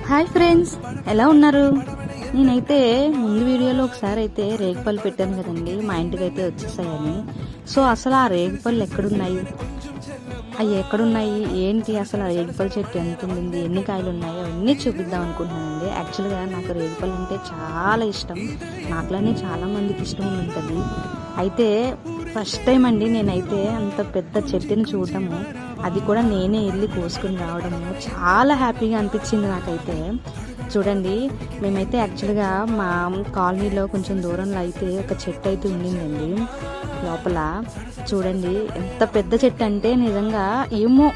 Hi friends, ఎలా ఉన్నారు? నేనైతే ముందు వీడియోలో ఒకసారి అయితే రేగిపళ్ళు పెట్టాను కదండి, మా ఇంటికి అయితే వచ్చేసాయని. సో అసలు ఆ రేగిపళ్ళు ఎక్కడున్నాయి, అవి ఎక్కడున్నాయి ఏంటి, అసలు ఆ రేగిపళ్ళ చెట్టు ఎంత ఉంది, ఎన్ని కాయలు ఉన్నాయి, అవన్నీ చూపిద్దాం అనుకుంటున్నానండి. యాక్చువల్గా నాకు రేగిపళ్ళు అంటే చాలా ఇష్టం, నాకులానే చాలా మందికి ఇష్టం ఉంటుంది. అయితే ఫస్ట్ టైం అండి నేనైతే అంత పెద్ద చెట్టుని చూడటము, అది కూడా నేనే వెళ్ళి కోసుకుని రావడము చాలా హ్యాపీగా అనిపించింది నాకైతే. చూడండి, మేమైతే యాక్చువల్గా మా కాలనీలో కొంచెం దూరంలో అయితే ఒక చెట్టు అయితే ఉండిందండి లోపల. చూడండి ఎంత పెద్ద చెట్టు అంటే, నిజంగా ఏమో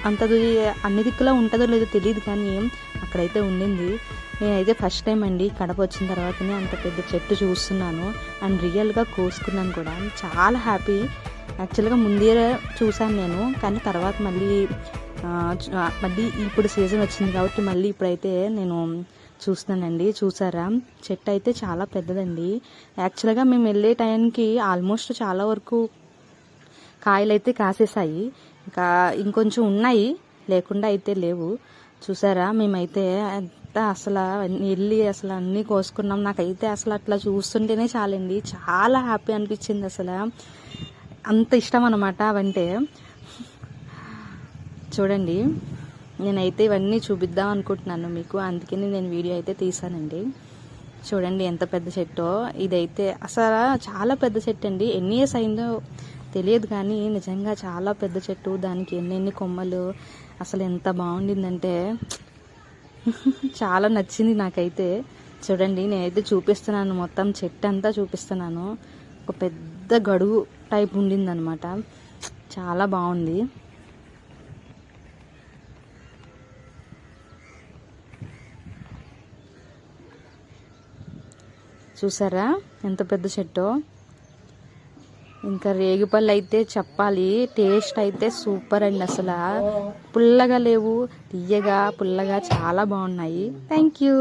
అంతది అన్ని దిక్కులా ఉంటుందో లేదో తెలియదు, కానీ అక్కడైతే ఉండింది. నేనైతే ఫస్ట్ టైం అండి కడప వచ్చిన తర్వాతనే అంత పెద్ద చెట్టు చూస్తున్నాను అండ్ రియల్గా కోసుకున్నాను కూడా. చాలా హ్యాపీ. యాక్చువల్గా ముందే చూశాను నేను, కానీ తర్వాత మళ్ళీ ఇప్పుడు సీజన్ వచ్చింది కాబట్టి మళ్ళీ ఇప్పుడైతే నేను చూస్తున్నానండి. చూసారా, చెట్టు అయితే చాలా పెద్దదండి. యాక్చువల్గా మేము వెళ్ళే టైంకి ఆల్మోస్ట్ చాలా వరకు కాయలు అయితే కాసేసాయి, ఇంకా ఇంకొంచెం ఉన్నాయి, లేకుండా అయితే లేవు. చూసారా, మేమైతే అసలు వెళ్ళి అసలు అన్నీ కోసుకున్నాం. నాకైతే అసలు అట్లా చూస్తుంటేనే చాలండి, చాలా హ్యాపీ అనిపించింది. అసలు అంత ఇష్టం అన్నమాట అవంటే. చూడండి, నేనైతే ఇవన్నీ చూపిద్దాం అనుకుంటున్నాను మీకు, అందుకని నేను వీడియో అయితే తీసానండి. చూడండి ఎంత పెద్ద చెట్టో ఇదైతే. అసలు చాలా పెద్ద చెట్టు అండి, ఎన్ని ఇయర్స్ అయిందో తెలియదు కానీ నిజంగా చాలా పెద్ద చెట్టు, దానికి ఎన్నెన్ని కొమ్మలు, అసలు ఎంత బాగుండిందంటే చాలా నచ్చింది నాకైతే. చూడండి, నేనైతే చూపిస్తున్నాను, మొత్తం చెట్టు అంతా చూపిస్తున్నాను. ఒక పెద్ద గడువు టైప్ ఉండిందనమాట, చాలా బాగుంది. చూసారా ఎంత పెద్ద చెట్టో. ఇంకా రేగిపళ్ళు అయితే చెప్పాలి, టేస్ట్ అయితే సూపర్ అండి. అసలు పుల్లగా లేవు, తీయగా పుల్లగా చాలా బాగున్నాయి. Thank you.